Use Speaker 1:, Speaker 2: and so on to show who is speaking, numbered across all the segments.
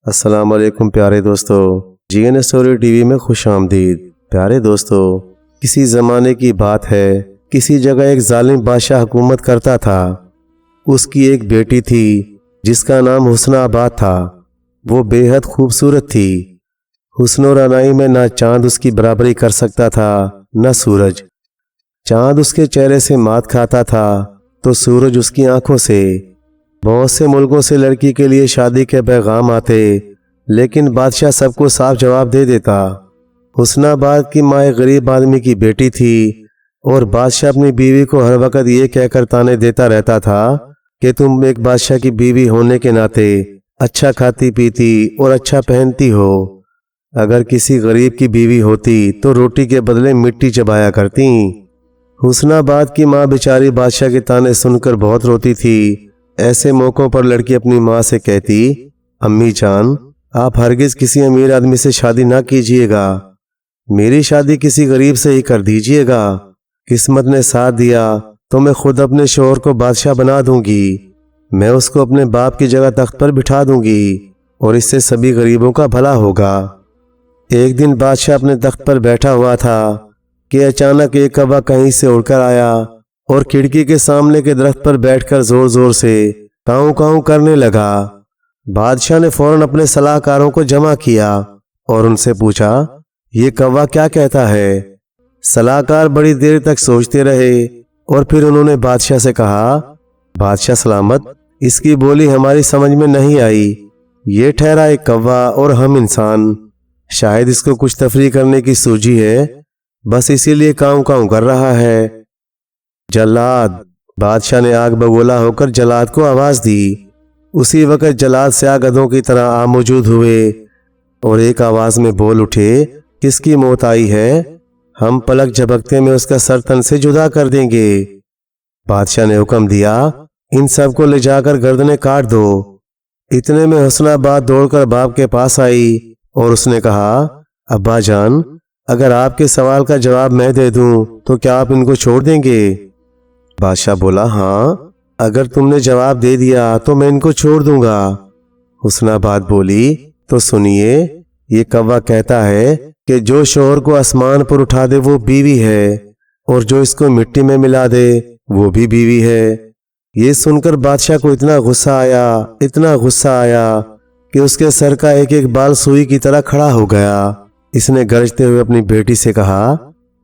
Speaker 1: السلام علیکم پیارے دوستو، جی این اسٹوری ٹی وی میں خوش آمدید۔ پیارے دوستو، کسی زمانے کی بات ہے، کسی جگہ ایک ظالم بادشاہ حکومت کرتا تھا۔ اس کی ایک بیٹی تھی جس کا نام حسن آباد تھا۔ وہ بے حد خوبصورت تھی۔ حسن و رعنائی میں نہ چاند اس کی برابری کر سکتا تھا نہ سورج۔ چاند اس کے چہرے سے مات کھاتا تھا تو سورج اس کی آنکھوں سے۔ بہت سے ملکوں سے لڑکی کے لیے شادی کے پیغام آتے، لیکن بادشاہ سب کو صاف جواب دے دیتا۔ حسن آباد کی ماں ایک غریب آدمی کی بیٹی تھی اور بادشاہ اپنی بیوی کو ہر وقت یہ کہہ کر طعنے دیتا رہتا تھا کہ تم ایک بادشاہ کی بیوی ہونے کے ناطے اچھا کھاتی پیتی اور اچھا پہنتی ہو۔ اگر کسی غریب کی بیوی ہوتی تو روٹی کے بدلے مٹی چبایا کرتی۔ حسن آباد کی ماں بیچاری بادشاہ کے طعنے سن کر بہت روتی تھی۔ ایسے موقعوں پر لڑکی اپنی ماں سے کہتی، امی جان، آپ ہرگز کسی امیر آدمی سے شادی نہ کیجیے گا، میری شادی کسی غریب سے ہی کر دیجیے گا۔ قسمت نے ساتھ دیا تو میں خود اپنے شوہر کو بادشاہ بنا دوں گی، میں اس کو اپنے باپ کی جگہ تخت پر بٹھا دوں گی اور اس سے سبھی غریبوں کا بھلا ہوگا۔ ایک دن بادشاہ اپنے تخت پر بیٹھا ہوا تھا کہ اچانک ایک کوا کہیں سے اڑ کر آیا اور کھڑکی کے سامنے کے درخت پر بیٹھ کر زور زور سے کاؤں کاؤں کرنے لگا۔ بادشاہ نے فوراً اپنے صلاح کاروں کو جمع کیا اور ان سے پوچھا، یہ کوا کیا کہتا ہے؟ صلاح کار بڑی دیر تک سوچتے رہے اور پھر انہوں نے بادشاہ سے کہا، بادشاہ سلامت، اس کی بولی ہماری سمجھ میں نہیں آئی۔ یہ ٹھہرا ایک کوا اور ہم انسان، شاید اس کو کچھ تفریح کرنے کی سوجی ہے، بس اسی لیے کاؤں کاؤں کر رہا ہے۔ جلاد! بادشاہ نے آگ بگولا ہو کر جلاد کو آواز دی۔ اسی وقت جلاد سیاہ گدھوں کی طرح آ موجود ہوئے اور ایک آواز میں بول اٹھے، کس کی موت آئی ہے؟ ہم پلک جھپکتے میں اس کا سر تن سے جدا کر دیں گے۔ بادشاہ نے حکم دیا، ان سب کو لے جا کر گردنیں کاٹ دو۔ اتنے میں حسن آباد دوڑ کر باپ کے پاس آئی اور اس نے کہا، ابا جان، اگر آپ کے سوال کا جواب میں دے دوں تو کیا آپ ان کو چھوڑ دیں گے؟ بادشاہ بولا، ہاں، اگر تم نے جواب دے دیا تو میں ان کو چھوڑ دوں گا۔ حسن آباد بولی، تو سنیے، یہ کوا کہتا ہے کہ جو شوہر کو آسمان پر اٹھا دے وہ بیوی ہے اور جو اس کو مٹی میں ملا دے وہ بھی بیوی ہے۔ یہ سن کر بادشاہ کو اتنا غصہ آیا کہ اس کے سر کا ایک ایک بال سوئی کی طرح کھڑا ہو گیا۔ اس نے گرجتے ہوئے اپنی بیٹی سے کہا،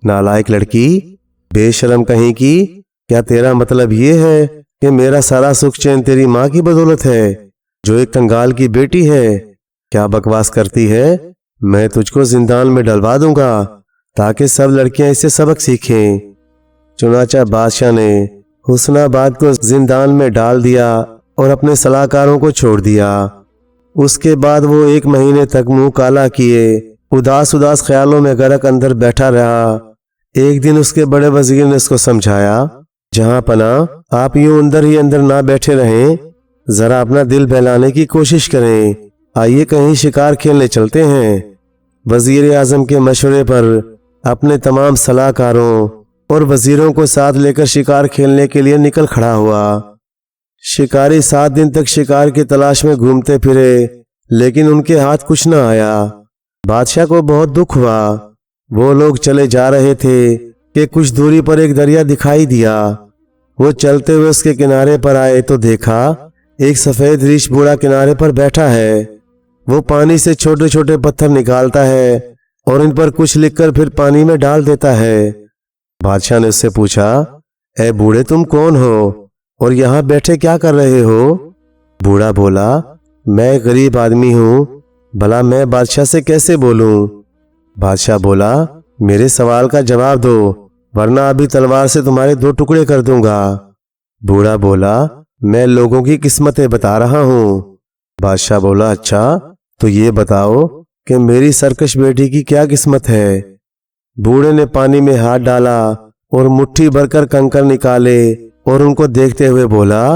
Speaker 1: نالائق لڑکی، بے شرم کہیں کی، کیا تیرا مطلب یہ ہے کہ میرا سارا سکھ چین تیری ماں کی بدولت ہے جو ایک کنگال کی بیٹی ہے؟ کیا بکواس کرتی ہے؟ میں تجھ کو زندان میں ڈلوا دوں گا تاکہ سب لڑکیاں اس سے سبق سیکھیں۔ چنانچہ بادشاہ نے حسن آباد کو زندان میں ڈال دیا اور اپنے صلاح کاروں کو چھوڑ دیا۔ اس کے بعد وہ 1 مہینے تک منہ کالا کیے اداس خیالوں میں غرق اندر بیٹھا رہا۔ ایک دن اس کے بڑے وزیر نے اس کو سمجھایا، جہاں پناہ، آپ یوں اندر ہی اندر نہ بیٹھے رہیں، ذرا اپنا دل بہلانے کی کوشش کریں، آئیے کہیں شکار کھیلنے چلتے ہیں۔ وزیر اعظم کے مشورے پر اپنے تمام صلاح کاروں اور وزیروں کو ساتھ لے کر شکار کھیلنے کے لیے نکل کھڑا ہوا۔ شکاری 7 دن تک شکار کی تلاش میں گھومتے پھرے، لیکن ان کے ہاتھ کچھ نہ آیا۔ بادشاہ کو بہت دکھ ہوا۔ وہ لوگ چلے جا رہے تھے کہ کچھ دوری پر ایک دریا دکھائی دیا۔ وہ چلتے ہوئے اس کے کنارے پر آئے تو دیکھا ایک سفید ریچھ بوڑھا کنارے پر بیٹھا ہے۔ وہ پانی سے چھوٹے چھوٹے پتھر نکالتا ہے اور ان پر کچھ لکھ کر پھر پانی میں ڈال دیتا ہے۔ بادشاہ نے اس سے پوچھا، اے بوڑھے، تم کون ہو اور یہاں بیٹھے کیا کر رہے ہو؟ بوڑھا بولا، میں ایک غریب آدمی ہوں، بھلا میں بادشاہ سے کیسے بولوں؟ بادشاہ بولا، میرے سوال کا جواب دو ورنہ ابھی تلوار سے تمہارے 2 ٹکڑے کر دوں گا۔ بوڑھا بولا، میں لوگوں کی قسمتیں بتا رہا ہوں۔ بادشاہ بولا، اچھا، تو یہ بتاؤ کہ میری سرکش بیٹی کی کیا قسمت ہے؟ بوڑھے نے پانی میں ہاتھ ڈالا اور مٹھی بھر کر کنکر نکالے اور ان کو دیکھتے ہوئے بولا،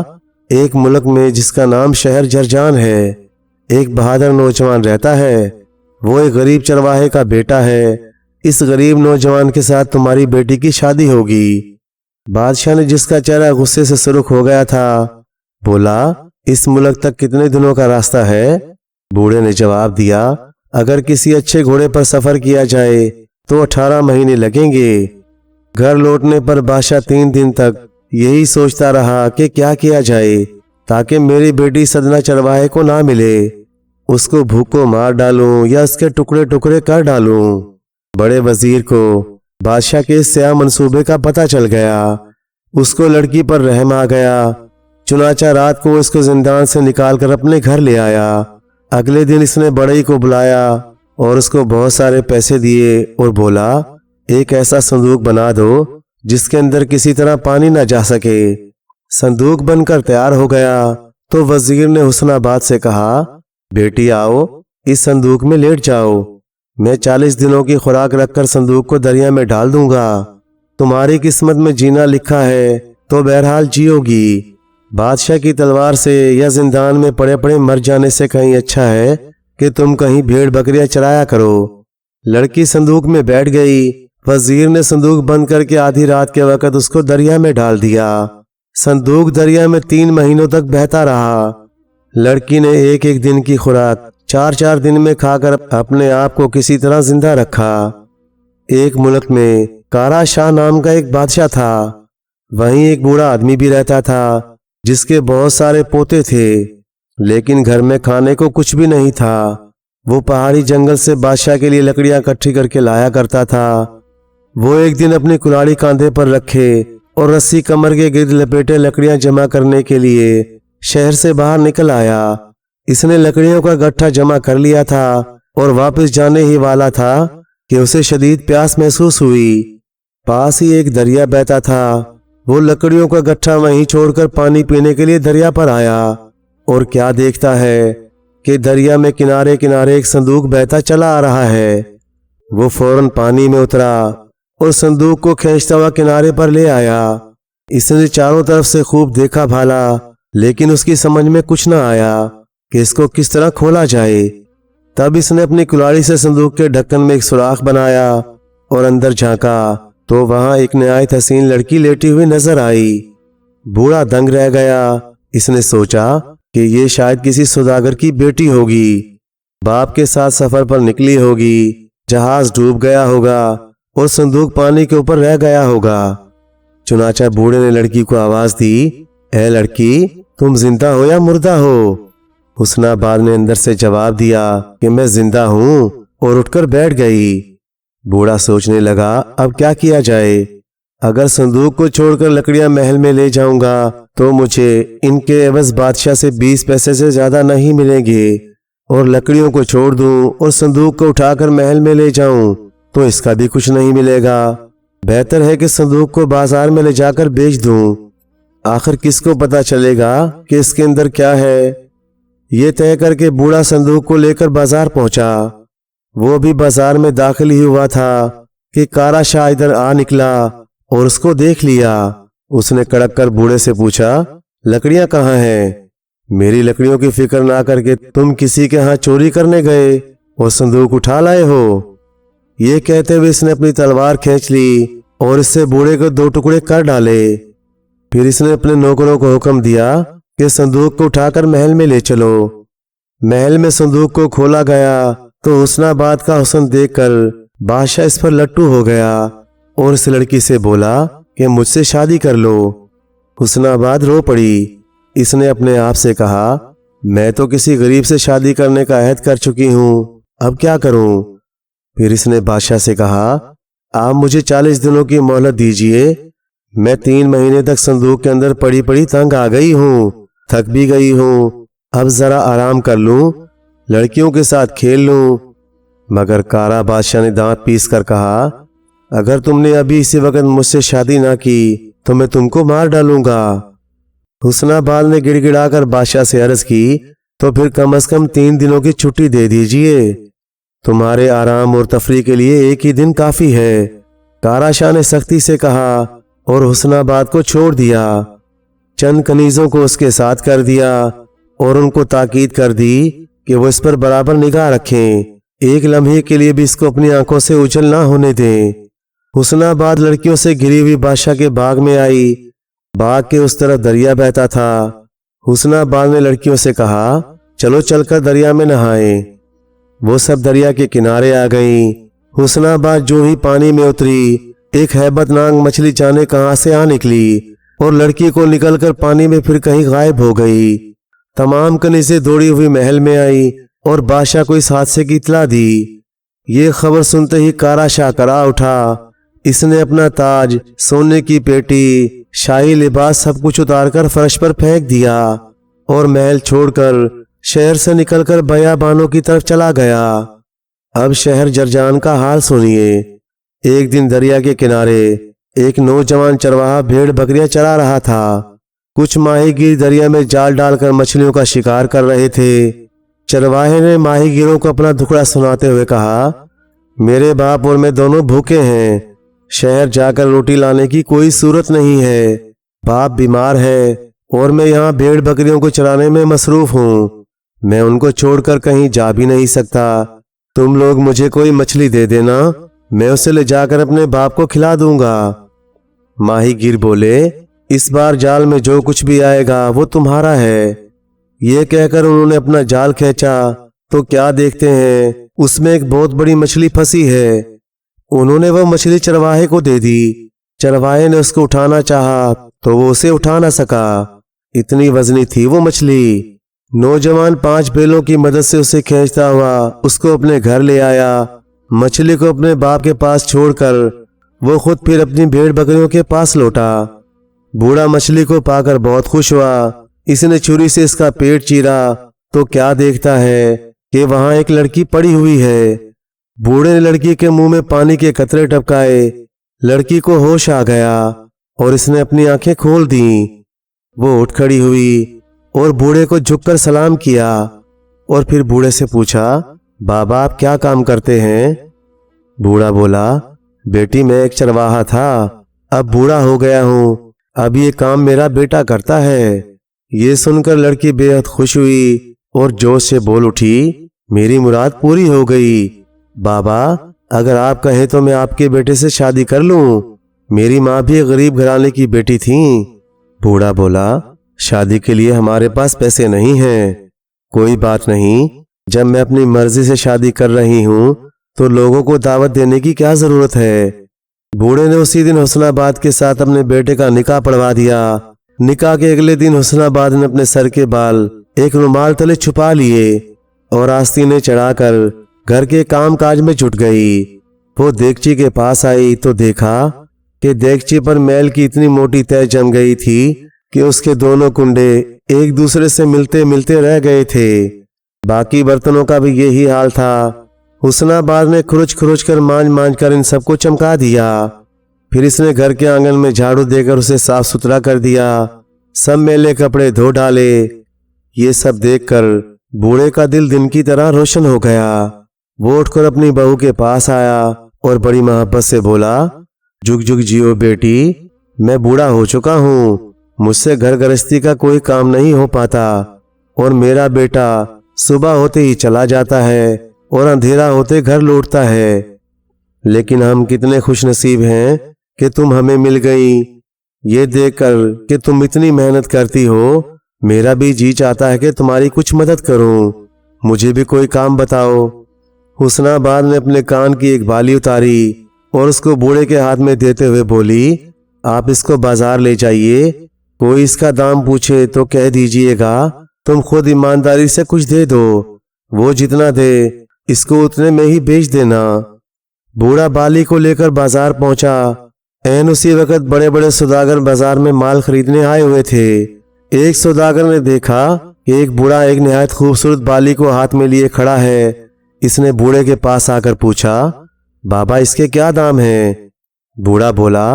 Speaker 1: ایک ملک میں جس کا نام شہر جرجان ہے ایک بہادر نوجوان رہتا ہے، وہ ایک غریب چرواہے کا بیٹا ہے۔ اس غریب نوجوان کے ساتھ تمہاری بیٹی کی شادی ہوگی۔ بادشاہ نے، جس کا چہرہ غصے سے سرخ ہو گیا تھا، بولا، اس ملک تک کتنے دنوں کا راستہ ہے؟ बूढ़े ने जवाब दिया, अगर किसी अच्छे घोड़े पर सफर किया जाए तो 18 महीने लगेंगे। घर लौटने पर बादशाह 3 दिन तक यही सोचता रहा कि क्या किया जाए ताकि मेरी बेटी सदना चरवाहे को ना मिले। उसको भूख को मार डालूं या उसके टुकड़े टुकड़े कर डालूं। बड़े वजीर को बादशाह के इस स्याह मंसूबे का पता चल गया। उसको लड़की पर रहम आ गया। चुनाचा रात को इसको जिंदान से निकालकर अपने घर ले आया। अगले दिन इसने बड़ई को बुलाया और उसको बहुत सारे पैसे दिए और बोला, एक ऐसा संदूक बना दो जिसके अंदर किसी तरह पानी न जा सके। संदूक बनकर तैयार हो गया तो वजीर ने हुस्नाबाद से कहा, बेटी आओ, इस संदूक में लेट जाओ। मैं 40 दिनों की खुराक रखकर संदूक को दरिया में डाल दूंगा। तुम्हारी किस्मत में जीना लिखा है तो बहरहाल जियोगी। बादशाह की तलवार से या जिंदान में पड़े पड़े मर जाने से कहीं अच्छा है कि तुम कहीं भेड़ बकरियां चराया करो। लड़की संदूक में बैठ गई। वजीर ने संदूक बंद करके आधी रात के वक्त उसको दरिया में डाल दिया। संदूक दरिया में 3 महीनों तक बहता रहा। लड़की ने एक एक दिन की खुराक 4-4 दिन में खाकर अपने आप को किसी तरह जिंदा रखा। एक मुल्क में कारा शाह नाम का एक बादशाह था। वहीं एक बूढ़ा आदमी भी रहता था जिसके बहुत सारे पोते थे, लेकिन घर में खाने को कुछ भी नहीं था। वो पहाड़ी जंगल से बादशाह के लिए लकड़ियां इकट्ठी करके लाया करता था। वो एक दिन अपनी कुल्हाड़ी कांधे पर रखे और रस्सी कमर के गिर्द लपेटे लकड़ियां जमा करने के लिए शहर से बाहर निकल आया। इसने लकड़ियों का गट्ठा जमा कर लिया था और वापस जाने ही वाला था कि उसे शदीद प्यास महसूस हुई। पास ही एक दरिया बहता था। वो लकड़ियों का गट्ठा वहीं छोड़कर पानी पीने के लिए दरिया पर आया और क्या देखता है कि दरिया में किनारे किनारे एक संदूक बहता चला आ रहा है। वो फौरन पानी में उतरा और संदूक को खींचता हुआ किनारे पर ले आया। इसने चारों तरफ से खूब देखा भाला, लेकिन उसकी समझ में कुछ न आया कि इसको किस तरह खोला जाए। तब इसने अपनी कुल्हाड़ी से संदूक के ढक्कन में एक सुराख बनाया और अंदर झांका तो वहां एक नहायत हसीन लड़की लेटी हुई नजर आई। बूढ़ा दंग रह गया। इसने सोचा कि ये शायद किसी सौदागर की बेटी होगी। बाप के साथ सफर पर निकली होगी। जहाज डूब गया होगा और संदूक पानी के ऊपर रह गया होगा। चुनाचा बूढ़े ने लड़की को आवाज दी, ए लड़की, तुम जिंदा हो या मुर्दा हो? हुस्नाबाद ने अंदर से जवाब दिया कि मैं जिंदा हूं और उठकर बैठ गई। बूढ़ा सोचने लगा, अब क्या किया जाए। अगर संदूक को छोड़कर लकड़ियां महल में ले जाऊंगा तो मुझे इनके एवज बादशाह से 20 पैसे से ज्यादा नहीं मिलेंगे, और लकड़ियों को छोड़ दूं और संदूक को उठाकर महल में ले जाऊं तो इसका भी कुछ नहीं मिलेगा। बेहतर है कि संदूक को बाजार में ले जाकर बेच दूं। आखिर किसको पता चलेगा कि इसके अंदर क्या है। ये तय करके बूढ़ा संदूक को लेकर बाजार पहुंचा। वो भी बाजार में दाखिल ही हुआ था कि कारा शाह इधर आ निकला और उसको देख लिया। उसने कड़क कर बूढ़े से पूछा, लकड़ियां कहाँ हैं? मेरी लकड़ियों की फिक्र ना करके तुम किसी के यहाँ चोरी करने गए और संदूक उठा लाए हो। ये कहते हुए इसने अपनी तलवार खींच ली और इससे बूढ़े को 2 टुकड़े कर डाले। फिर इसने अपने नौकरों को हुक्म दिया कि संदूक को उठाकर महल में ले चलो। महल में संदूक को खोला गया तो हुस्नाबाद का हुस्न देखकर बादशाह इस पर लट्टू हो गया और इस लड़की से बोला कि मुझसे शादी कर लो। हुस्नाबाद रो पड़ी। इसने अपने आप से कहा, मैं तो किसी गरीब से शादी करने का अहद कर चुकी हूँ, अब क्या करूँ। फिर इसने बादशाह से कहा, आप मुझे 40 दिनों की मोहलत दीजिए। मैं 3 महीने तक संदूक के अंदर पड़ी पड़ी तंग आ गई हूँ, थक भी गई हूँ। अब जरा आराम कर लूं, लड़कियों के साथ खेल लूं। मगर कारा बादशाह ने दांत पीस कर कहा, अगर तुमने अभी इसी वक्त मुझसे शादी ना की तो मैं तुमको मार डालूंगा। हुस्नाबाद ने गिड़गिड़ाकर बादशाह से अर्ज की, तो फिर कम से कम 3 दिनों की छुट्टी दे दीजिए। तुम्हारे आराम और तफरीह के लिए एक ही दिन काफी है। कारा शाह ने सख्ती से कहा और हुस्नाबाद को छोड़ दिया। चंद कनीजों को उसके साथ कर दिया और उनको ताकीद कर दी कि वो इस पर बराबर निगाह रखें। एक लम्हे के लिए भी इसको अपनी आंखों से उछल ना होने दें। हुस्नाबाद लड़कियों से घिरी हुई बादशाह के बाग में आई। बाग के उस तरफ दरिया बहता था। हुस्नाबाद ने लड़कियों से कहा, चलो चलकर दरिया में नहाएं। वो सब दरिया के किनारे आ गईं। हुस्नाबाद जो ही पानी में उतरी, एक हैबतनाक मछली जाने कहां से आ निकली और लड़की को निकलकर पानी में फिर कहीं गायब हो गई। तमाम कनीज़ें दौड़ी हुई महल में आई और बादशाह को इस हादसे की इत्तला दी। ये खबर सुनते ही कारा शाकरा उठा। इसने अपना ताज, सोने की पेटी, शाही लिबास सब कुछ उतारकर फर्श पर फेंक दिया और महल छोड़कर शहर से निकलकर बयाबानों की तरफ चला गया। अब शहर जरजान का हाल सुनिए। एक दिन दरिया के किनारे एक नौजवान चरवाहा भेड़ बकरियां चरा रहा था। कुछ माहीगीर दरिया में जाल डालकर मछलियों का शिकार कर रहे थे। चरवाहे ने माहीगीरों को अपना दुखड़ा सुनाते हुए कहा, मेरे बाप और मैं दोनों भूखे हैं। शहर जाकर रोटी लाने की कोई सूरत नहीं है। बाप बीमार है और मैं यहाँ भेड़ बकरियों को चराने में मसरूफ हूँ। मैं उनको छोड़कर कहीं जा भी नहीं सकता। तुम लोग मुझे कोई मछली दे देना, मैं उसे ले जाकर अपने बाप को खिला दूंगा। माहीगीर बोले, इस बार जाल में जो कुछ भी आएगा वो तुम्हारा है। ये कहकर उन्होंने अपना जाल खींचा तो क्या देखते हैं, उसमें एक बहुत बड़ी मछली फंसी है। उन्होंने वह मछली चरवाहे को दे दी। चरवाहे ने उसको उठाना चाहा तो वो उसे उठा ना सका, इतनी वजनी थी वो मछली। नौजवान 5 बैलों की मदद से उसे खींचता हुआ उसको अपने घर ले आया। मछली को अपने बाप के पास छोड़कर वो खुद फिर अपनी भेड़ बकरियों के पास लौटा। बूढ़ा मछली को पाकर बहुत खुश हुआ। इसने छुरी से इसका पेट चीरा तो क्या देखता है कि वहां एक लड़की पड़ी हुई है। बूढ़े ने लड़की के मुंह में पानी के कतरे टपकाए। लड़की को होश आ गया और इसने अपनी आंखें खोल दी। वो उठ खड़ी हुई और बूढ़े को झुककर सलाम किया और फिर बूढ़े से पूछा, बाबा आप क्या काम करते हैं? बूढ़ा बोला, बेटी मैं एक चरवाहा था, अब बूढ़ा हो गया हूँ, अब ये काम मेरा बेटा करता है। ये सुनकर लड़की बेहद खुश हुई और जोश से बोल उठी, मेरी मुराद पूरी हो गई। बाबा अगर आप कहें तो मैं आपके बेटे से शादी कर लूं। मेरी माँ भी गरीब घराने की बेटी थी। बूढ़ा बोला, शादी के लिए हमारे पास पैसे नहीं हैं। कोई बात नहीं, जब मैं अपनी मर्जी से शादी कर रही हूँ तो लोगों को दावत देने की क्या जरूरत है। बूढ़े ने उसी दिन हुस्नाबाद के साथ अपने बेटे का निकाह पढ़वा दिया। निकाह के अगले दिन हुस्नाबाद ने अपने सर के बाल एक रुमाल तले छुपा लिए और आस्तीनें चढ़ाकर घर के काम काज में जुट गई। वो देगची के पास आई तो देखा कि देगची पर मैल की इतनी मोटी तह जम गई थी कि उसके दोनों कुंडे एक दूसरे से मिलते मिलते रह गए थे। बाकी बर्तनों का भी यही हाल था। हुस्नाबाद ने खुरुच खुरुच कर मांझ कर इन सबको चमका दिया। फिर इसने घर के आंगन में झाड़ू देकर उसे साफ सुथरा कर दिया। सब मैले कपड़े धो डाले। ये सब देखकर बूढ़े का दिल दिन की तरह रोशन हो गया। वो उठकर अपनी बहू के पास आया और बड़ी मोहब्बत से बोला, जुग जुग जियो बेटी, मैं बूढ़ा हो चुका हूँ, मुझसे घर गृहस्थी का कोई काम नहीं हो पाता और मेरा बेटा सुबह होते ही चला जाता है और अंधेरा होते घर लौटता है। लेकिन हम कितने खुशनसीब हैं कि तुम हमें मिल गई। ये देखकर कि तुम इतनी मेहनत करती हो, मेरा भी जी चाहता है कि तुम्हारी कुछ मदद करूं। मुझे भी कोई काम बताओ। हुस्नाबाद ने अपने कान की एक बाली उतारी और उसको बूढ़े के हाथ में देते हुए बोली, आप इसको बाजार ले जाइए। कोई इसका दाम पूछे तो कह दीजिएगा तुम खुद ईमानदारी से कुछ दे दो। वो जितना दे इसको उतने में ही बेच देना। बूढ़ा बाली को लेकर बाजार पहुंचा। ऐन उसी वक्त बड़े बड़े सौदागर बाजार में माल खरीदने आए हुए थे। एक सौदागर ने देखा कि एक बूढ़ा एक निहायत खूबसूरत बाली को हाथ में लिए खड़ा है। इसने बूढ़े के पास आकर पूछा, बाबा इसके क्या दाम हैं? बूढ़ा बोला,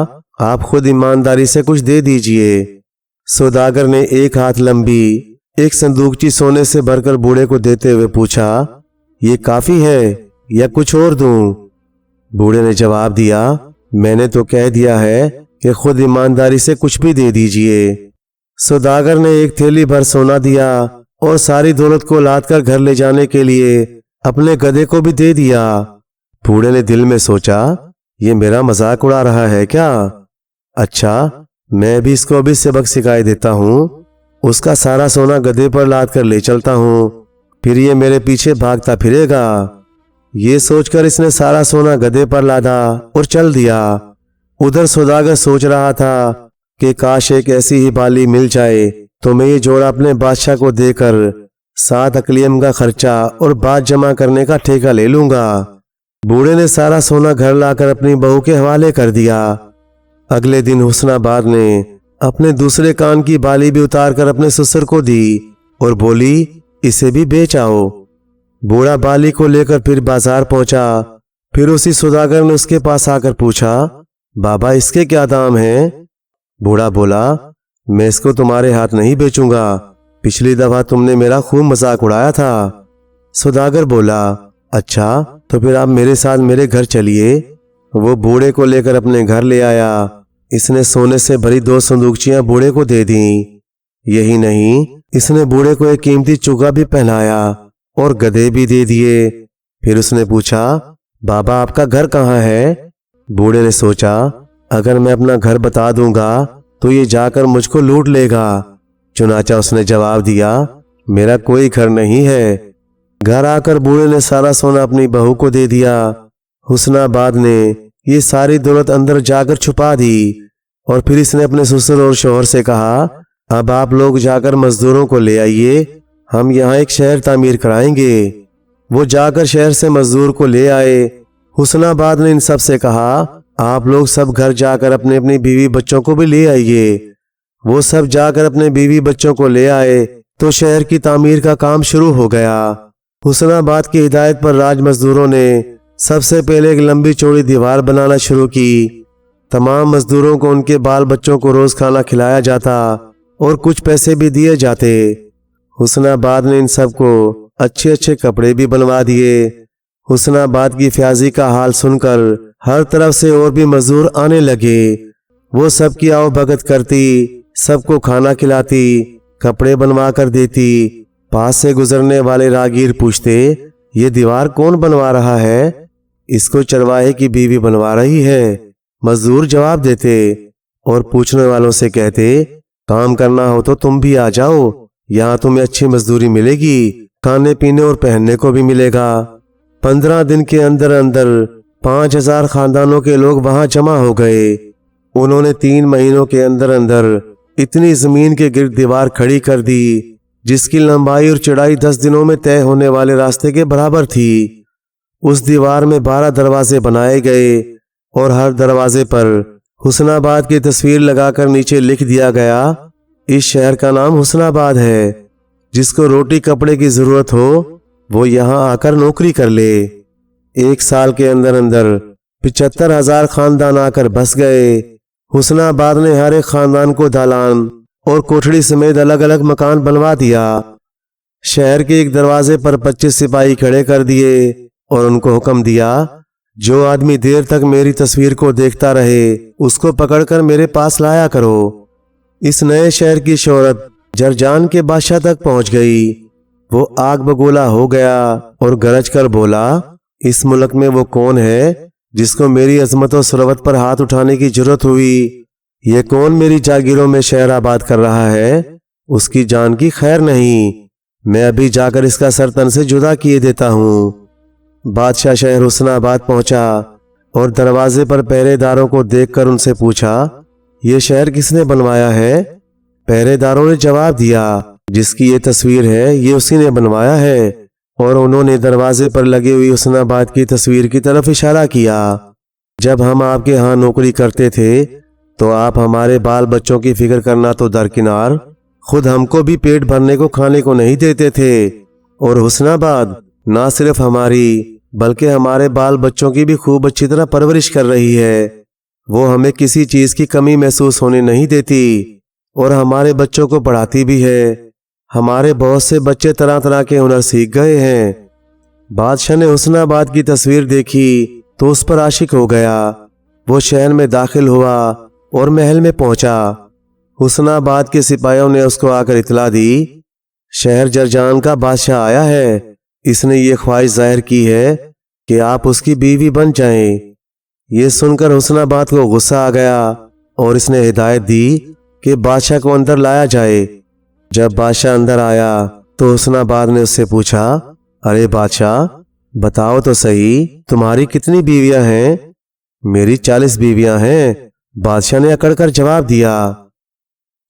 Speaker 1: आप खुद ईमानदारी से कुछ दे दीजिए। सौदागर ने एक हाथ लंबी एक संदूकची सोने से भरकर बूढ़े को देते हुए पूछा, ये काफी है या कुछ और दूं? बूढ़े ने जवाब दिया, मैंने तो कह दिया है कि खुद ईमानदारी से कुछ भी दे दीजिए। सौदागर ने एक थैली भर सोना दिया और सारी दौलत को लाद कर घर ले जाने के लिए अपने गधे को भी दे दिया। बूढ़े ने दिल में सोचा, ये मेरा मजाक उड़ा रहा है क्या? अच्छा, मैं भी इसको अभी सबक सिखाई देता हूँ। उसका सारा सोना गधे पर लाद कर ले चलता हूँ फिर ये मेरे पीछे भागता फिरेगा। ये सोचकर इसने सारा सोना गधे पर लादा और चल दिया। उधर सौदागर सोच रहा था कि काश एक ऐसी ही बाली मिल जाए तो मैं ये जोड़ा अपने बादशाह को देकर 7 अकलियम का खर्चा और बात जमा करने का ठेका ले लूंगा। बूढ़े ने सारा सोना घर लाकर अपनी बहू के हवाले कर दिया। अगले दिन हुस्नाबाद ने अपने दूसरे कान की बाली भी उतार कर अपने ससुर को दी और बोली, इसे भी बेच आओ। बूढ़ा बाली को लेकर फिर बाजार पहुंचा। फिर उसी सौदागर ने उसके पास आकर पूछा, बाबा इसके क्या दाम हैं? बूढ़ा बोला, मैं इसको तुम्हारे हाथ नहीं बेचूंगा। पिछली दफा तुमने मेरा खूब मजाक उड़ाया था। सौदागर बोला, अच्छा तो फिर आप मेरे साथ मेरे घर चलिए। वो बूढ़े को लेकर अपने घर ले आया। इसने सोने से भरी 2 संदूकचियां बूढ़े को दे दी। यही नहीं, इसने बूढ़े को एक कीमती चुगा भी पहनाया और गधे भी दे दिए। फिर उसने पूछा, बाबा आपका घर कहाँ है? बूढ़े ने सोचा, अगर मैं अपना घर बता दूंगा तो ये जाकर मुझको लूट लेगा। चुनाचा उसने जवाब दिया, मेरा कोई घर नहीं है। घर आकर बूढ़े ने सारा सोना अपनी बहू को दे दिया। हुस्नाबाद ने ये सारी दौलत अंदर जाकर छुपा दी और फिर इसने अपने ससुर और शौहर से कहा, अब आप लोग जाकर मजदूरों को ले आइए, हम यहाँ एक शहर तामीर कराएंगे। वो जाकर शहर से मजदूर को ले आए। हुस्नाबाद ने इन सब से कहा, आप लोग सब घर जाकर अपने अपनी बीवी बच्चों को भी ले आइए। वो सब जाकर अपने बीवी बच्चों को ले आए तो शहर की तामीर का काम शुरू हो गया। हुस्नाबाद की हिदायत पर राज मजदूरों ने सबसे पहले एक लंबी चौड़ी दीवार बनाना शुरू की। तमाम मजदूरों को उनके बाल बच्चों को रोज खाना खिलाया जाता और कुछ पैसे भी दिए जाते। हुस्नाबाद ने इन सबको अच्छे अच्छे कपड़े भी बनवा दिए। हुस्नाबाद की फ्याजी का हाल सुनकर हर तरफ से और भी मजदूर आने लगे। वो सबकी आओ भगत करती, सबको खाना खिलाती, कपड़े बनवा कर देती। पास से गुजरने वाले रागीर पूछते, ये दीवार कौन बनवा रहा है? इसको चरवाहे की बीवी बनवा रही है। मजदूर जवाब देते और पूछने वालों से कहते, काम करना हो तो तुम भी आ जाओ, यहाँ तुम्हें अच्छी मजदूरी मिलेगी, खाने पीने और पहनने को भी मिलेगा। 15 दिन के अंदर अंदर 5000 खानदानों के लोग वहां जमा हो गए। उन्होंने 3 महीनों के अंदर अंदर इतनी जमीन के गिर्द दीवार खड़ी कर दी जिसकी लंबाई और चौड़ाई 10 दिनों में तय होने वाले रास्ते के बराबर थी। उस दीवार में 12 दरवाजे बनाए गए और हर दरवाजे पर हुस्नाबाद की तस्वीर लगाकर नीचे लिख दिया गया, इस शहर का नाम हुस्नाबाद है। जिसको रोटी कपड़े की जरूरत हो वो यहाँ आकर नौकरी कर ले। 1 साल के अंदर अंदर 75,000 खानदान आकर बस गए। हुस्नाबाद ने हर एक खानदान को दालान और कोठड़ी समेत अलग अलग मकान बनवा दिया। शहर के एक दरवाजे पर 25 सिपाही खड़े कर दिए और उनको हुक्म दिया, जो आदमी देर तक मेरी तस्वीर को देखता रहे उसको पकड़कर मेरे पास लाया करो। इस नए शहर की शोहरत जरजान के बादशाह तक पहुंच गई। वो आग बगोला हो गया और गरज कर बोला, इस मुल्क में वो कौन है जिसको मेरी अजमत और सरवत पर हाथ उठाने की जरूरत हुई? ये कौन मेरी जागीरों में शहर आबाद कर रहा है? उसकी जान की खैर नहीं, मैं अभी जाकर इसका सर तन से जुदा किए देता हूँ। बादशाह शहर हुस्नाबाद पहुंचा और दरवाजे पर पहरेदारों को देखकर उनसे पूछा, ये शहर किसने बनवाया है? पहरेदारों ने जवाब दिया, जिसकी ये तस्वीर है ये उसी ने बनवाया है। और उन्होंने दरवाजे पर लगी हुई हुस्नाबाद की तस्वीर की तरफ इशारा किया। जब हम आपके यहाँ नौकरी करते थे तो आप हमारे बाल बच्चों की फिक्र करना तो दरकिनार, खुद हमको भी पेट भरने को खाने को नहीं देते थे। और हुस्नाबाद ना सिर्फ हमारी बल्कि हमारे बाल बच्चों की भी खूब अच्छी तरह परवरिश कर रही है। वो हमें किसी चीज की कमी महसूस होने नहीं देती और हमारे बच्चों को पढ़ाती भी है। हमारे बहुत से बच्चे तरह तरह के हुनर सीख गए हैं। बादशाह ने हुस्नाबाद की तस्वीर देखी तो उस पर आशिक हो गया। वो शहर में दाखिल हुआ और महल में पहुंचा। हुस्नाबाद के सिपाहियों ने उसको आकर इतला दी, शहर जरजान का बादशाह आया है। इसने ये ख्वाहिश जाहिर की है कि आप उसकी बीवी बन जाएं। ये सुनकर हुस्नाबाद को गुस्सा आ गया और इसने हिदायत दी कि बादशाह को अंदर लाया जाए। जब बादशाह अंदर आया تو हुस्नाबाद ने उससे पूछा, अरे बादशाह, बताओ तो सही, तुम्हारी कितनी बीवियां हैं? मेरी 40 बीवियां हैं, बादशाह ने अकड़ कर जवाब दिया।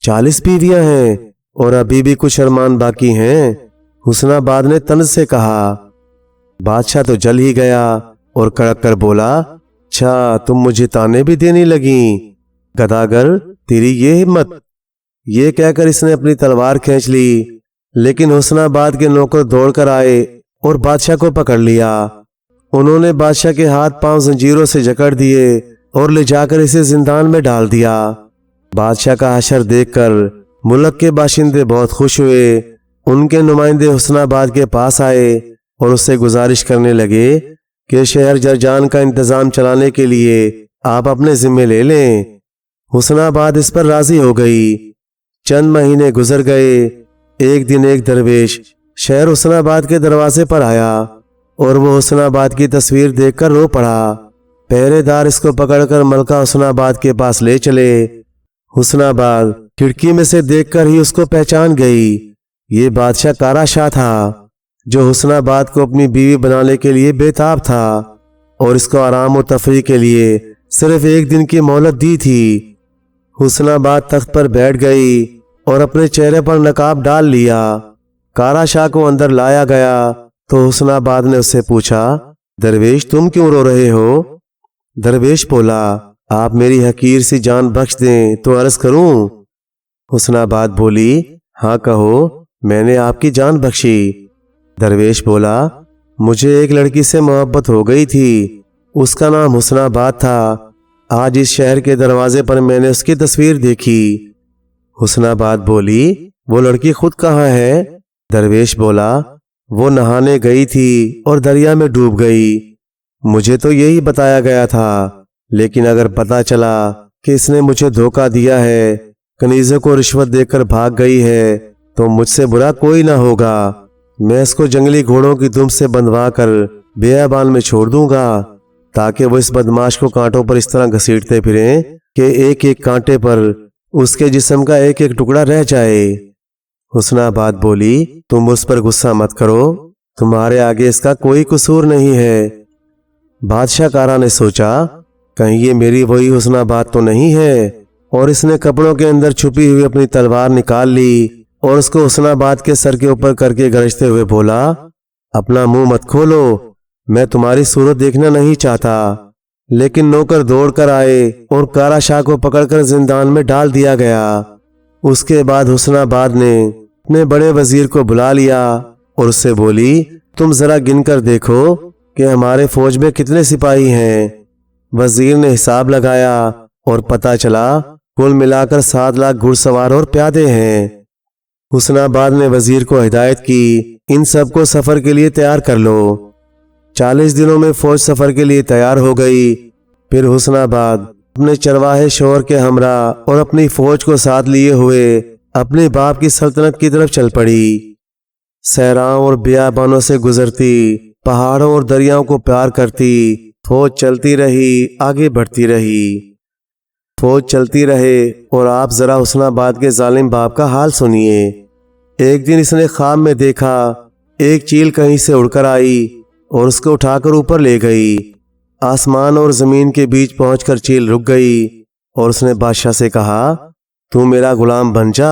Speaker 1: 40 बीवियां हैं और अभी भी कुछ अरमान बाकी हैं? हुस्नाबाद ने तंज से कहा। बादशाह तो जल ही गया और कड़क कर बोला, अच्छा तुम मुझे ताने भी देने लगी, गदागर, तेरी ये हिम्मत। ये कहकर इसने अपनी तलवार खींच ली, लेकिन हुस्नाबाद के नौकर दौड़कर आए और बादशाह को पकड़ लिया। उन्होंने बादशाह के हाथ पांव जंजीरों से जकड़ दिए और ले जाकर इसे जिंदान में डाल दिया। बादशाह का हशर देखकर मुल्क के बाशिंदे बहुत खुश हुए। उनके नुमाइंदे हुस्नाबाद के पास आए और उससे गुजारिश करने लगे कि शहर जरजान का इंतजाम चलाने के लिए आप अपने जिम्मे ले लें। हुस्नाबाद इस पर राजी हो गई। चंद महीने गुजर गए। एक दिन एक दरवेश शहर हुस्नाबाद के दरवाजे पर आया और वो हुस्नाबाद की तस्वीर देखकर रो पड़ा। पहरेदार इसको पकड़कर मलका हुस्नाबाद के पास ले चले। हुस्नाबाद खिड़की में से देखकर ही उसको पहचान गई। ये बादशाह कारा शाह था, जो हुस्नाबाद को अपनी बीवी बनाने के लिए बेताब था और इसको आराम और तफरीह के लिए सिर्फ एक दिन की मोहलत दी थी। हुस्नाबाद तख्त पर बैठ गई और अपने चेहरे पर नकाब डाल लिया। कारा शाह को अंदर लाया गया तो हुस्नाबाद ने उससे पूछा, दरवेश तुम क्यों रो रहे हो? दरवेश बोला, आप मेरी हकीर सी जान बख्श दें तो अर्ज करूं? हुस्नाबाद बोली, हाँ कहो, मैंने आपकी जान बख्शी। दरवेश बोला, मुझे एक लड़की से मोहब्बत हो गई थी, उसका नाम हुस्नाबाद था। आज इस शहर के दरवाजे पर मैंने उसकी तस्वीर देखी। हुस्नाबाद बोली, वो लड़की खुद कहाँ है? दरवेश बोला, वो नहाने गई थी और दरिया में डूब गई। मुझे तो यही बताया गया था, लेकिन अगर पता चला कि इसने मुझे धोखा दिया है, कनीज़ों को रिश्वत देकर भाग गई है, तो मुझसे बुरा कोई ना होगा। मैं इसको जंगली घोड़ों की दुम से बंधवा कर बेयाबान में छोड़ दूंगा, ताकि वो इस बदमाश को कांटों पर इस तरह घसीटते फिरें कि एक एक कांटे पर उसके जिस्म का एक एक टुकड़ा रह जाए। हुस्नाबाद बोली, तुम उस पर गुस्सा मत करो, तुम्हारे आगे इसका कोई कसूर नहीं है। बादशाह कारा ने सोचा, कहीं ये मेरी वही हुस्नाबाद तो नहीं है, और इसने कपड़ों के अंदर छुपी हुई अपनी तलवार निकाल ली और उसको हुस्नाबाद के सर के ऊपर करके गरजते हुए बोला, अपना मुंह मत खोलो, मैं तुम्हारी सूरत देखना नहीं चाहता। लेकिन नौकर दौड़ कर आए और कारा शाह को पकड़कर जिंदान में डाल दिया गया। उसके बाद हुस्नाबाद ने अपने बड़े वजीर को बुला लिया और उससे बोली, तुम जरा गिनकर देखो कि हमारे फौज में कितने सिपाही हैं। वजीर ने हिसाब लगाया और पता चला कुल मिलाकर 7 लाख घुड़सवार और प्यादे हैं। हुस्नाबाद ने वजीर को हिदायत की, इन सब को सफर के लिए तैयार कर लो। 40 दिनों में फौज सफर के लिए तैयार हो गई। फिर हुस्नाबाद अपने चरवाहे शोहर के हमरा और अपनी फौज को साथ लिए हुए अपने बाप की सल्तनत की तरफ चल पड़ी। सहराओं और बियाबानों से गुजरती, पहाड़ों और दरियाओं को प्यार करती, फौज चलती रही, आगे बढ़ती रही। फौज चलती रहे और आप जरा हुस्नाबाद के जालिम बाप का हाल सुनिए। एक दिन इसने ख्वाब में देखा, एक चील कहीं से उड़कर आई और उसको उठाकर ऊपर ले गई। आसमान और जमीन के बीच पहुंचकर चील रुक गई और उसने बादशाह से कहा, तू मेरा गुलाम बन जा,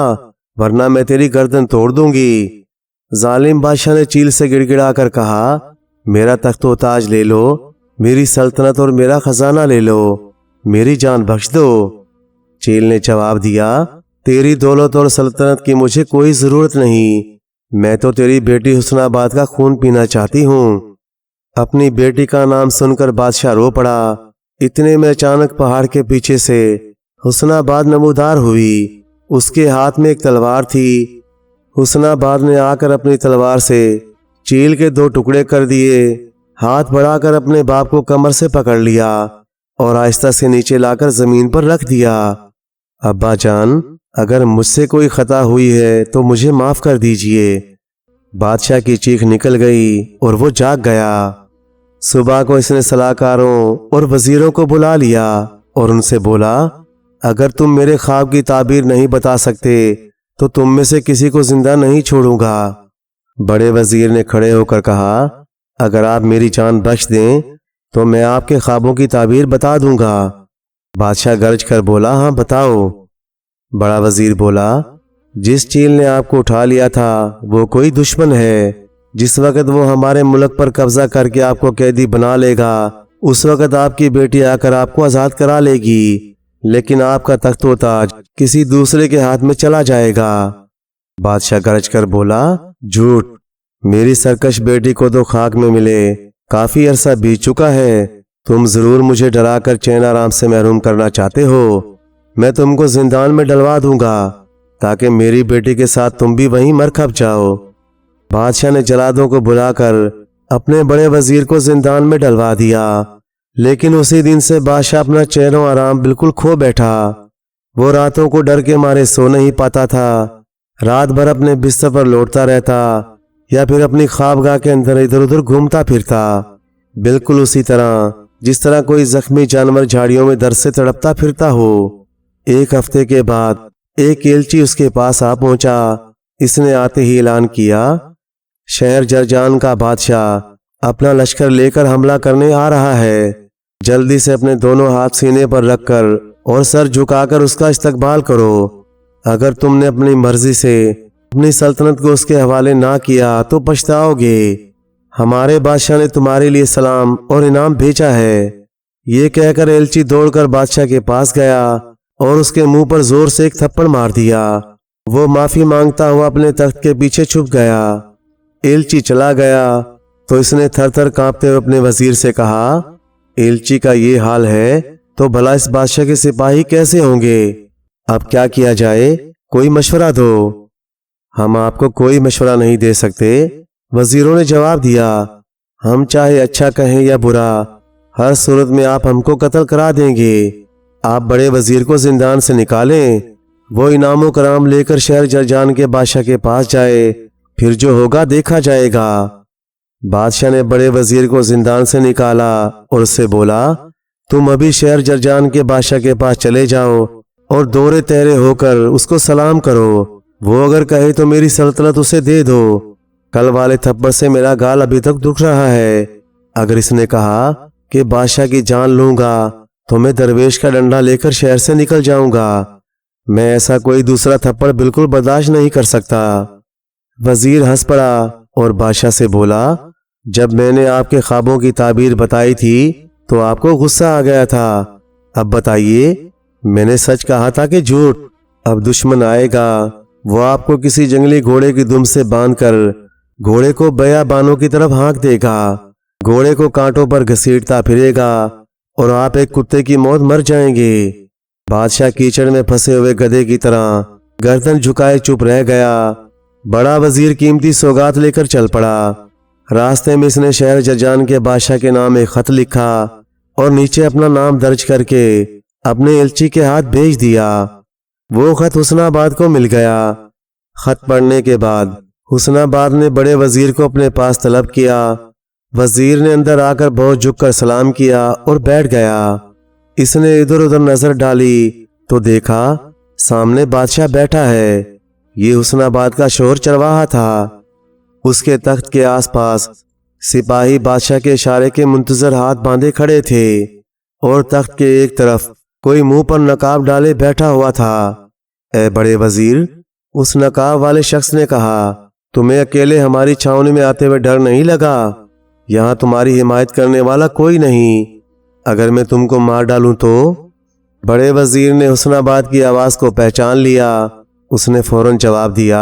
Speaker 1: वरना मैं तेरी गर्दन तोड़ दूंगी। जालिम बादशाह ने चील से गिड़गिड़ा कर कहा, मेरा तख्त व ताज ले लो, मेरी सल्तनत और मेरा खजाना ले लो, मेरी जान बख्श दो। चील ने जवाब दिया, तेरी दौलत और सल्तनत की मुझे कोई जरूरत नहीं, मैं तो तेरी बेटी हुस्नाबाद का खून पीना चाहती हूँ। अपनी बेटी का नाम सुनकर बादशाह रो पड़ा। इतने में अचानक पहाड़ के पीछे से हुस्नाबाद नमूदार हुई। उसके हाथ में एक तलवार थी। हुस्नाबाद ने आकर अपनी तलवार से चील के 2 टुकड़े कर दिए। हाथ बढ़ाकर अपने बाप को कमर से पकड़ लिया और आहिस्ता से नीचे लाकर जमीन पर रख दिया। अब्बा जान, अगर मुझसे कोई खता हुई है तो मुझे माफ कर दीजिए। बादशाह की चीख निकल गई और वो जाग गया। सुबह को इसने सलाहकारों और वजीरों को बुला लिया और उनसे बोला, अगर तुम मेरे ख्वाब की ताबीर नहीं बता सकते तो तुम में से किसी को जिंदा नहीं छोड़ूंगा। बड़े वजीर ने खड़े होकर कहा, अगर आप मेरी जान बख्श दें तो मैं आपके ख्वाबों की ताबीर बता दूंगा। बादशाह गरज कर बोला, हाँ बताओ। बड़ा वजीर बोला, जिस चील ने आपको उठा लिया था वो कोई दुश्मन है। जिस वक्त वो हमारे मुल्क पर कब्जा करके आपको कैदी बना लेगा उस वक्त आपकी बेटी आकर आपको आज़ाद करा लेगी, लेकिन आपका तख्त व ताज किसी दूसरे के हाथ में चला जाएगा। बादशाह गरज कर बोला, झूठ, मेरी सरकश बेटी को तो खाक में मिले काफी अरसा बीत चुका है। तुम जरूर मुझे डराकर चैन आराम से महरूम करना चाहते हो। मैं तुमको जिंदान में डलवा दूंगा ताकि मेरी बेटी के साथ तुम भी वहीं मर खप जाओ। बादशाह ने जलादों को बुलाकर अपने बड़े वजीर को जिंदान में डलवा दिया, लेकिन उसी दिन से बादशाह अपना चैन और आराम बिल्कुल खो बैठा। वो रातों को डर के मारे सो नहीं पाता था, रात भर अपने बिस्तर पर लौटता रहता या फिर अपनी ख्वाबगाह के अंदर इधर उधर घूमता फिरता, बिल्कुल उसी तरह जिस तरह कोई जख्मी जानवर झाड़ियों में दर्द से तड़पता फिरता हो। एक हफ्ते के बाद एक एलची उसके पास आ पहुंचा। इसने आते ही ऐलान किया, शहर जरजान का बादशाह अपना लश्कर लेकर हमला करने आ रहा है। जल्दी से अपने दोनों हाथ सीने पर रखकर और सर झुकाकर उसका इस्तकबाल करो। अगर तुमने अपनी मर्जी से अपनी सल्तनत को उसके हवाले ना किया तो पछताओगे। हमारे बादशाह ने तुम्हारे लिए सलाम और इनाम भेजा है। ये कहकर एलची दौड़कर बादशाह के पास गया और उसके मुंह पर जोर से एक थप्पड़ मार दिया। वो माफी मांगता हुआ अपने तख्त के पीछे छुप गया। एलची चला गया तो इसने थर थर कांपते हुए अपने वजीर से कहा, एलची का ये हाल है तो भला इस बादशाह के सिपाही कैसे होंगे? अब क्या किया जाए, कोई मशवरा दो। हम आपको कोई मशवरा नहीं दे सकते, वजीरों ने जवाब दिया। हम चाहे अच्छा कहें या बुरा, हर सूरत में आप हमको कत्ल करा देंगे। आप बड़े वजीर को जिंदान से निकालें, वो इनामो कराम लेकर शहर जरजान के बादशाह के पास जाए, फिर जो होगा देखा जाएगा। बादशाह ने बड़े वजीर को जिंदान से निकाला और उससे बोला, तुम अभी शहर जरजान के बादशाह के पास चले जाओ और दौरे तहरे होकर उसको सलाम करो। वो अगर कहे तो मेरी सल्तनत उसे दे दो। कल वाले थप्पड़ से मेरा गाल अभी तक दुख रहा है। अगर इसने कहा कि बादशाह की जान लूंगा तो मैं दरवेश का डंडा लेकर शहर से निकल जाऊंगा। मैं ऐसा कोई दूसरा थप्पड़ बिल्कुल बर्दाश्त नहीं कर सकता। वजीर हंस पड़ा और बादशाह से बोला, जब मैंने आपके ख्वाबों की ताबीर बताई थी तो आपको गुस्सा आ गया था। अब बताइए, मैंने सच कहा था कि झूठ? अब दुश्मन आएगा, वो आपको किसी जंगली घोड़े की दुम से बांधकर घोड़े को बयाबानों की तरफ हाँक देगा। घोड़े को कांटों पर घसीटता फिरेगा और आप एक कुत्ते की मौत मर जाएंगे। बादशाह कीचड़ में फंसे हुए गधे की तरह गर्दन झुकाए चुप रह गया। बड़ा वजीर कीमती सौगात लेकर चल पड़ा। रास्ते में इसने शहर जरजान के बादशाह के नाम एक खत लिखा और नीचे अपना नाम दर्ज करके अपने एलची के हाथ भेज दिया। वो खत हुस्नाबाद को मिल गया। खत पढ़ने के बाद हुस्नाबाद ने बड़े वजीर को अपने पास तलब किया। वजीर ने अंदर आकर बहुत झुककर सलाम किया और बैठ गया। इसने इधर उधर नजर डाली तो देखा सामने बादशाह बैठा है। ये हुस्नाबाद का शोर चरवाहा था। उसके तख्त के आसपास सिपाही बादशाह के इशारे के मुंतजर हाथ बांधे खड़े थे और तख्त के एक तरफ कोई मुंह पर नकाब डाले बैठा हुआ था। ए बड़े वजीर, उस नकाब वाले शख्स ने कहा, तुम्हें अकेले हमारी छावनी में आते हुए डर नहीं लगा? यहाँ तुम्हारी हिमायत करने वाला कोई नहीं। अगर मैं तुमको मार डालूं तो? बड़े वजीर ने हुस्नाबाद की आवाज को पहचान लिया। उसने फौरन जवाब दिया,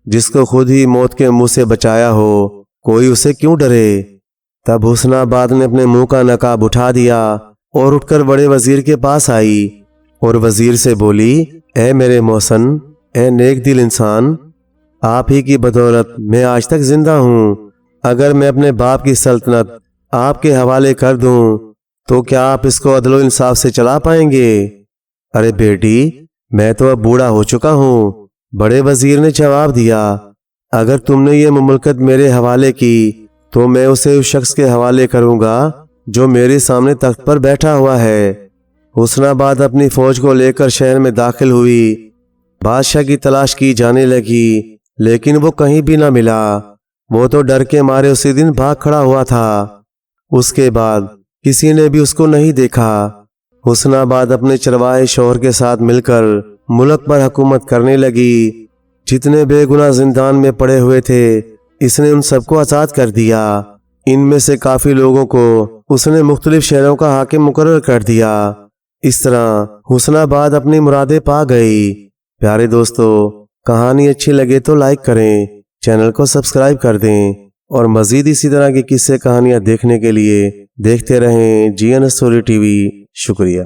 Speaker 1: जिसको खुद ही मौत के मुंह से बचाया हो, कोई उसे क्यों डरे? तब हुस्नाबाद ने अपने मुंह का नकाब उठा दिया और उठकर बड़े वजीर के पास आई और वजीर से बोली, ए मेरे मोहसन, ए नेक दिल इंसान, आप ही की बदौलत मैं आज तक जिंदा हूँ। अगर मैं अपने बाप की सल्तनत आपके हवाले कर दूं तो क्या आप इसको अदलो इंसाफ से चला पाएंगे? अरे बेटी, मैं तो अब बूढ़ा हो चुका हूँ। बड़े वजीर ने जवाब दिया, अगर तुमने ये मुमलकत मेरे हवाले की तो मैं उसे उस शख्स के हवाले करूंगा जो मेरे सामने तख्त पर बैठा हुआ है। हुस्नाबाद अपनी फौज को लेकर शहर में दाखिल हुई। बादशाह की तलाश की जाने लगी لیکن وہ کہیں بھی نہ ملا۔ وہ تو ڈر کے مارے اسی دن بھاگ کھڑا ہوا تھا۔ اس کے بعد کسی نے بھی اس کو نہیں دیکھا۔ حسن آباد اپنے چرواہے شوہر کے ساتھ مل کر ملک پر حکومت کرنے لگی۔ جتنے بے گناہ زندان میں پڑے ہوئے تھے اس نے ان سب کو آزاد کر دیا۔ ان میں سے کافی لوگوں کو اس نے مختلف شہروں کا حاکم مقرر کر دیا۔ اس طرح حسن آباد اپنی مرادیں پا گئی۔ پیارے دوستو، کہانی اچھی لگے تو لائک کریں، چینل کو سبسکرائب کر دیں اور مزید اسی طرح کی قصے کہانیاں دیکھنے کے لیے دیکھتے رہیں جی این اسٹوری ٹی وی۔ شکریہ۔